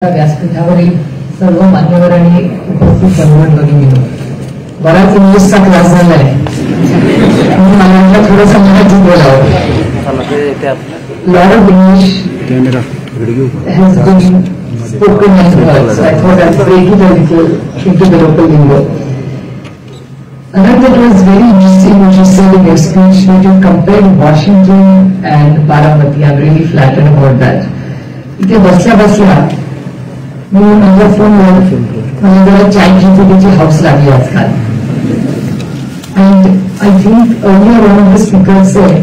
व्यासपीठावरील सर्व मान्यवरांनी उपस्थित सर्व भगिनींनो, बराच इंग्लिशचा क्लास झालाय म्हणून मला थोडंसं मराठीत बोलावं. Lot of English has been spoken and heard, so I thought I'd break it a little into the local lingo. I thought it was very interesting what you said in your speech when you compared Washington and Baramati. I'm really flattered about that. इथे बसल्या बसल्या मी माझ्या फोनवर मला जरा ChatGPT ची house लागली आजकाल. And I think earlier one of the speakers said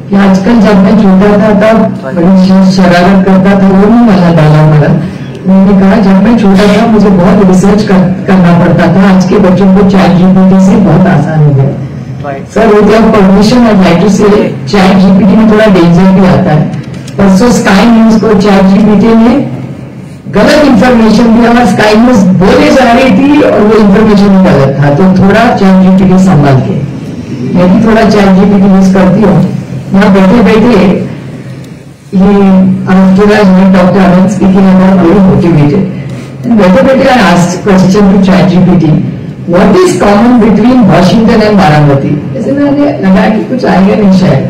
कि आजकल जब मैं छोटा था तब बड़ी शरारत करता था, वो नहीं मला डाला मला. मैंने कहा जब मैं छोटा था मुझे बहुत रिसर्च करना पड़ता था, आज के बच्चों को ChatGPT से बहुत आसान हो गया. Sir with your permission I like to say ChatGPT में थोड़ा डेंजर भी आता है. परसों स्काई न्यूज को ChatGPT ने गलत इंफॉर्मेशन दिया और स्काई न्यूज बोले जा रही थी और वो इंफॉर्मेशन गलत था. तो थोड़ा ChatGPT संभाल के, मैं भी थोड़ा ChatGPT यूज करती हूँ. यहाँ बैठे बैठे ये doctor Anand speaking about very motivated. बैठे बैठे I asked question to ChatGPT, what is common between Washington and Baramati. ऐसे मैंने लगा कि कुछ आएगा नहीं शायद.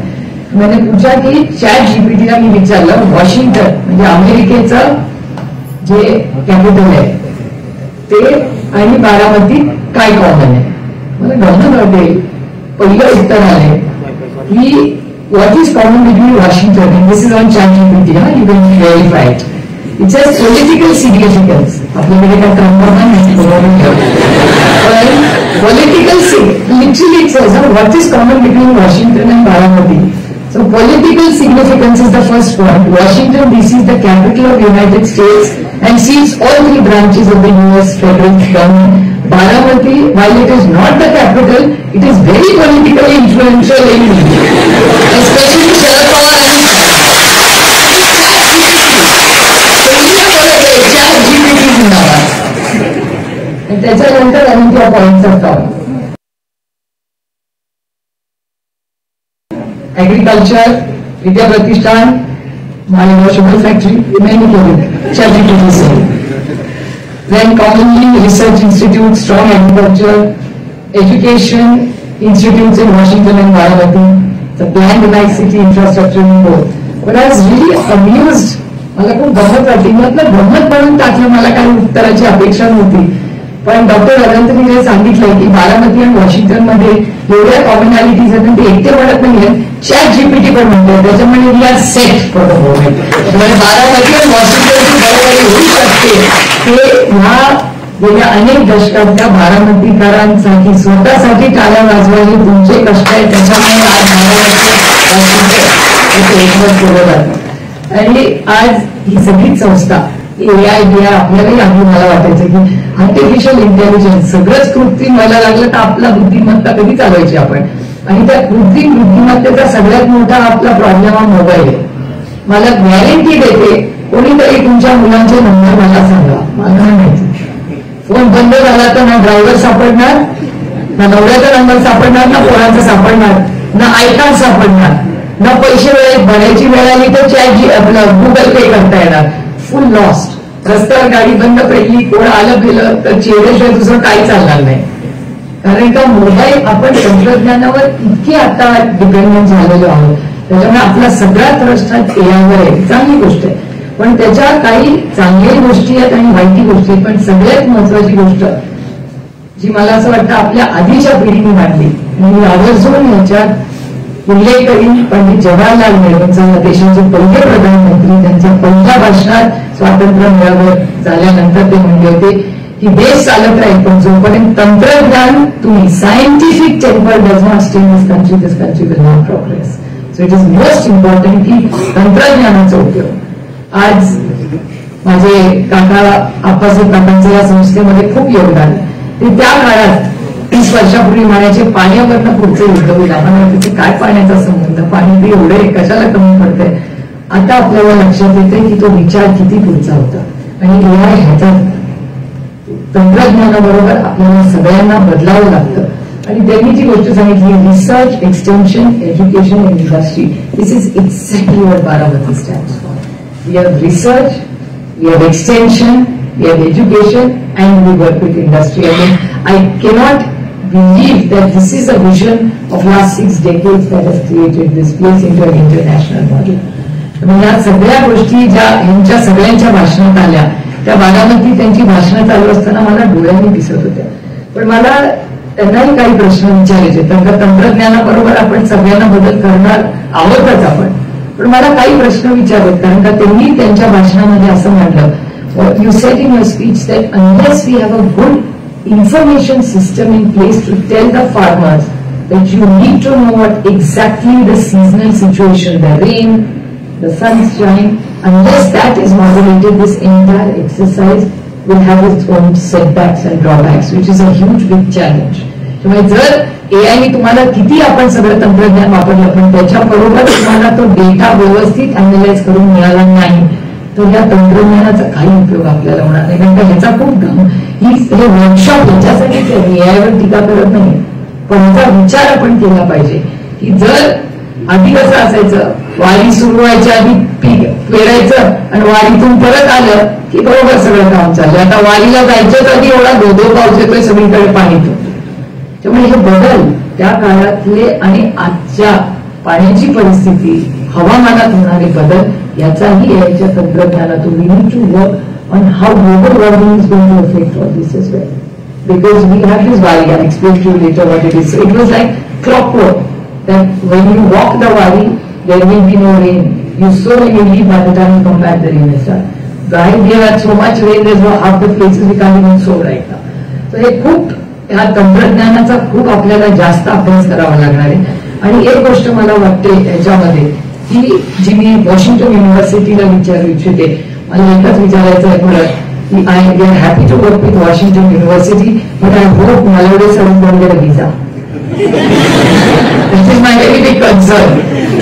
मैंने पूछा की ChatGPT ला मी विचारलं वॉशिंग्टन म्हणजे अमेरिकेचं जे कॅपिटल आहे ते आणि बारामती काय कॉमन आहे. मला गमत वाटेल पहिलं उत्तर आले की what is common between Washington, and this is on ChatGPT, you can verify it. It says political significance. आपल्याकडे काय क्रमप्रमाण नाही, पण political literally it says what is common between Washington and Baramati. So political significance is the first point. Washington DC is the capital of the United States and seats all three branches of the US federal government. Baramati, while it is not the capital, it is very politically influential in especially Sharad Pawar and त्याच्यानंतर आम्ही त्या points असतात. Agriculture, Vidya Pratishthan, Malegaon sugar factory, many ChatGPT say. Then commonly research institutes, strong agriculture, education institutes in Washington and Baramati, the planned nice city infrastructure in both. But I was really amused. मला खूप गमत वाटली. मतलब गमत म्हणून टाकलं, मला काही उत्तराची अपेक्षा नव्हती. पण डॉक्टर अनंतनी जे सांगितलंय की बारामती आणि वॉशिंग्टन मध्ये एवढ्या कॉमनॅलिटीज आहेत ते एकटे म्हणत नाहीये, ChatGPT पण म्हणतोय. त्याच्यामुळे we are set for the moment. Baramati आणि वॉशिंग्टनची बरोबरी होऊ शकते हे ह्या गेल्या अनेक दशकात त्या बारामतीकरांसाठी स्वतःसाठी टाळ्या वाजवायचे तुमचे कष्ट आहेत. त्याच्यामुळे आज एकमत केलं जातं. आणि आज ही सगळीच संस्था AI आपल्यालाही आधी मला वाटायचं की आर्टिफिशियल इंटेलिजन्स सगळंच कृत्रिम व्हायला लागलं तर आपला बुद्धिमत्ता कधी चालवायची आपण. आणि त्या कृत्रिम बुद्धिमत्तेचा सगळ्यात मोठा आपला प्रॉब्लेम हा मोबाईल आहे. मला गॅरंटी देते कोणीतरी तुमच्या मुलांचे नंबर मला सांगा, मला काय माहिती. फोन बंद झाला तर ना ड्रायव्हर सापडणार, ना नवऱ्याचा नंबर सापडणार, ना पोरांचा सापडणार, ना आयकार्ड सापडणार, ना पैसे वेळेत भरायची वेळ आली तर आपलं गुगल पे करता येणार. फुल लॉस्ट. रस्त्यावर गाडी बंद पडली, कोण आलं गेलं तर चेहऱ्याशिवाय दुसरं काही चालणार नाही. कारण का मोबाईल आपण तंत्रज्ञानावर इतके आता डिपेंडंट झालेलो आहोत. त्याच्यामुळे आपला सगळा ट्रस्ट हा एआयवर आहे. चांगली गोष्ट आहे, पण त्याच्या काही चांगल्या गोष्टी आहेत आणि वाईट गोष्टी आहेत. पण सगळ्यात महत्वाची गोष्ट जी मला असं वाटतं आपल्या आधीच्या पिढीने मांडली, मी आवर्जून याच्यात उल्लेख करीन, पंडित जवाहरलाल नेहरूंचा देशाचे पहिले प्रधानमंत्री त्यांच्या पहिल्या भाषणात स्वातंत्र्य मिळावं झाल्यानंतर ते म्हणले होते की देश चालत राहील पण जोपर्यंत तंत्रज्ञान तुम्ही scientific temper does not stay in this country will not progress. So it is most important की तंत्रज्ञानाचा उपयोग. आज माझे काका आप्पासाहेब काकांचं या संस्थेमध्ये खूप योगदान. ते त्या काळात 30 वर्षापूर्वी म्हणायचे पाण्यावरनं पुढचं युद्ध होईल. आम्हाला तिथे काय पाण्याचा संबंध, पाणी ते एवढे कशाला कमी पडतंय. आता आपल्याला लक्षात येते की तो विचार किती पुढचा होता. आणि AI ह्याच्यात तंत्रज्ञानाबरोबर आपल्याला सगळ्यांना बदलावं लागतं. आणि त्यांनी जी गोष्ट सांगितली research, extension, education and industry, this is exactly what Baramati stands for. We have research, we have extension, we have education, and we work with industry. I mean, I cannot believe that this is a vision of last 6 decades that has created this place into an international model. म्हणजे या सगळ्या गोष्टी ज्या ह्यांच्या सगळ्यांच्या भाषणात आल्या त्या बारामती त्यांची भाषणं चालू असताना मला डोळ्यांनी दिसत होत्या. पण मला त्यांनाही काही प्रश्न विचारायचे. तंत्रज्ञानाबरोबर आपण सगळ्यांना बदल करणार आहोतच आपण, पण मला काही प्रश्न विचारत, कारण का त्यांनी त्यांच्या भाषणामध्ये असं म्हटलं, you said in your speech that unless we have a good information system in place to tell the farmers that you need to know what exactly the seasonal situation, the rain, the sunshine, unless that is modulated, this entire exercise will have its own setbacks and drawbacks, which is a huge big challenge. त्यामुळे जर AI ने तुम्हाला किती आपण सगळं तंत्रज्ञान वापरलं पण त्याच्याबरोबर तुम्हाला तो डेटा व्यवस्थित अॅनालाइज करून मिळाला नाही तर या तंत्रज्ञानाचा काही उपयोग आपल्याला होणार नाही. कारण का ह्याचा खूप हे वर्कशॉप ह्याच्यासाठीच आहे, एआयवर टीका करत नाही, पण ह्याचा विचार आपण केला पाहिजे की जर आधी कसं असायचं, वारी सुरू व्हायच्या आधी पीक पेरायचं आणि वारीतून परत आलं की बरोबर सगळं काम चाललं. आता वारीला जायच्याच आधी एवढा धोधो पाऊस येतोय, सगळीकडे पाणी येतं. त्यामुळे हे बदल त्या काळातले आणि आजच्या पाण्याची परिस्थिती, हवामानात होणारे बदल याचाही याच्या तंत्रज्ञानातून we need to work on how global warming is going to affect all this as well. Because we have this Wari, I'll explain to you later what it is. So it was like clockwork, that when you walk the Wari, there will be no rain. You sow and you leave, by the time you come back, the rain is done. Right? We have had so much rain, there's no half the places we can't even sow right now. So हे खूप या तंत्रज्ञानाचा खूप आपल्याला जास्त अभ्यास करावा लागणार आहे. आणि एक गोष्ट मला वाटते याच्यामध्ये की जी मी वॉशिंग्टन युनिव्हर्सिटीला विचारू इच्छिते, मला एकच विचारायचं आहे परत की we are happy to work with Washington University, but I hope Malwade sir don't get a visa. That is my very big concern.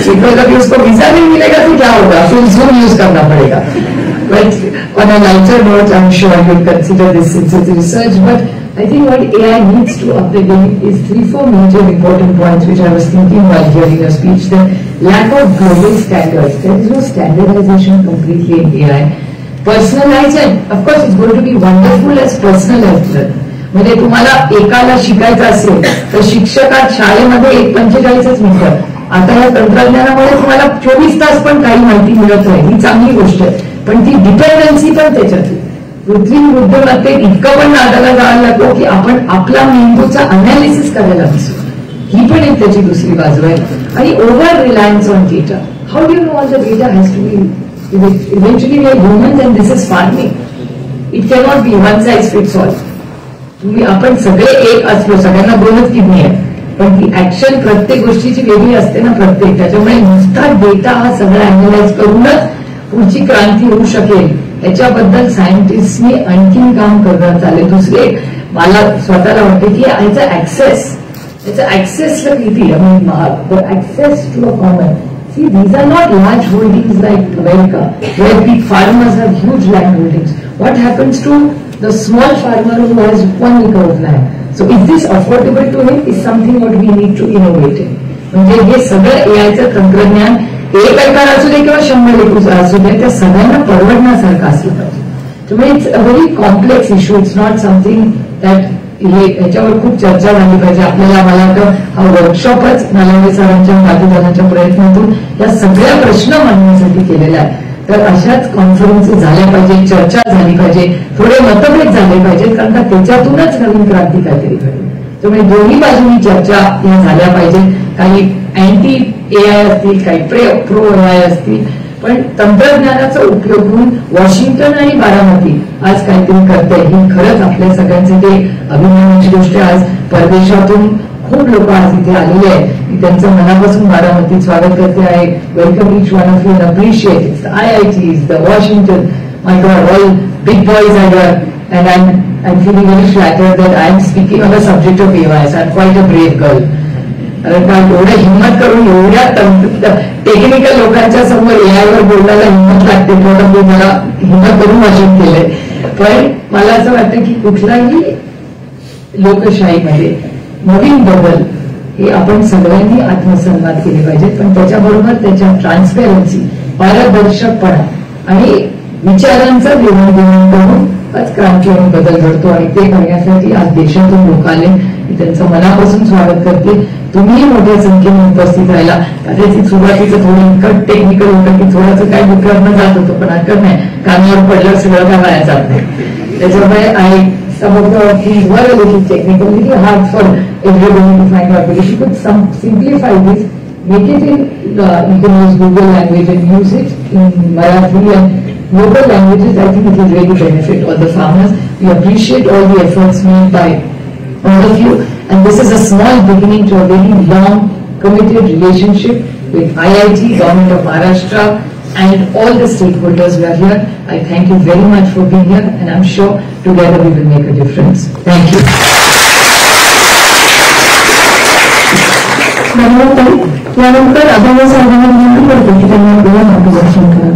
Because अभी उसको वीजा नहीं मिलेगा तो क्या होगा, फिर Zoom यूज करना पड़ेगा. But on a lighter note, I'm sure you'll consider this since it's research. But I think what AI needs to update is 3-4 major important points which I was thinking while hearing your speech. The lack of global standards. There is no standardization completely in AI. Personalized, and of course it's going to be wonderful as personal as well. म्हणजे तुम्हाला एकाला शिकायचं असेल तर शिक्षकात शाळेमध्ये 45 मिनिटं, आता या तंत्रज्ञानामुळे तुम्हाला 24 तास पण काही माहिती मिळत नाही, ही चांगली गोष्ट आहे. पण ती डिपेंडन्सी पण त्याच्यातली कृत्रिम बुद्धिमत्तेत इतकं पण नादाला जायला लागतो की आपण आपला मेंदूचा अनालिसिस करायला विसरू. ही पण एक त्याची दुसरी बाजू आहे. आणि over reliance on data. How do know all the data has to be eventually we are humans and this is farming. It cannot be one size fits all. तुम्ही आपण सगळे एक असलो, सगळ्यांना दोनच किडनी आहे, पण ती ऍक्शन प्रत्येक गोष्टीची वेगळी असते ना प्रत्येक. त्याच्यामुळे नुसता डेटा हा सगळा अॅनालाइज करूनच पुढची क्रांती होऊ शकेल याच्याबद्दल सायंटिस्टनी आणखीन काम करण्यात चालेल. दुसरे मला स्वतःला वाटते की याचा ऍक्सेसला किती महाग, access to a common. See, these are not large holdings like America, where big farmers have huge land holdings. What happens to the small farmer who has 1 acre of land? So, is this affordable to him? Is something what we need to innovate in. म्हणजे हे सगळं एआयचं तंत्रज्ञान 1 acre असू दे किंवा 100 acre असू दे, त्या सगळ्यांना परवडण्यासारखं असलं पाहिजे. त्यामुळे it's a very complex issue. It's not something that याच्यावर खूप चर्चा झाली पाहिजे. आपल्याला मला वाटतं हा वर्कशॉपच नालवडे सरांच्या भागीदारांच्या प्रयत्नातून या सगळ्या प्रश्न मांडण्यासाठी केलेला आहे. तर अशाच कॉन्फरन्सेस झाल्या पाहिजे, चर्चा झाली पाहिजे, थोडे मतभेद झाले पाहिजेत, कारण का त्याच्यातूनच नवीन क्रांती काहीतरी घडेल. त्यामुळे दोन्ही बाजूनी चर्चा या झाल्या पाहिजे. काही अँटी एआय असतील, काही प्रो एआय असतील, पण तंत्रज्ञानाचा उपयोग करून वॉशिंग्टन आणि बारामती आज काहीतरी करते ही खरंच आपल्या सगळ्यांसाठी अभिमानाची गोष्ट. आज परदेशातून खूप लोक आज इथे आलेले आहेत. मी त्यांचं मनापासून बारामतीत स्वागत करते आहे. Welcome each one of you, appreciate it's the IITs, the Washington, my God, all big boys are here and I'm feeling very flattered that I am speaking on the subject of AI. So I'm quite a brave girl. एवढं हिंमत करून एवढ्या technical लोकांच्या समोर एआयवर बोलण्याला हिंमत लागते, थोडं मी मला हिंमत करून भाषण केलंय. पण मला असं वाटतं की कुठलाही लोकशाहीमध्ये नवीन बदल हे आपण सगळ्यांनी आत्मसन्मान केले पाहिजे, पण त्याच्याबरोबर त्याच्या ट्रान्सपेरन्सी, पारदर्शकपणा आणि विचारांचा देवाणघेवाण करून क्रांतीने बदल घडतो आणि ते करण्यासाठी आज देशातून लोक आले. मी त्यांचं मनापासून स्वागत करते. तुम्ही मोठ्या संख्येने उपस्थित राहिला. कदाचित सुरुवातीचं थोडं टेक्निकल होतं की थोडंसं काय दुःखानं जात होतं, पण हरकत नाही, कानावर पडलं सगळं काय वाया जात नाही. त्याच्यामुळे some of the things were a little technical, a little hard for everybody to find out. But if you could simplify this, make it in, you can use Google language and use it in Marathi and local languages. I think it will really benefit all the farmers. We appreciate all the efforts made by all of you, and this is a small beginning to a very long, committed relationship with IIT, Government of Maharashtra, and all the stakeholders who are here. I thank you very much for being here, and I'm sure together we will make a difference. Thank you. धन्यवाद. यानंतर अभय साहेबांना विनंती करते की त्यांना आपल्याला मार्गदर्शन करा.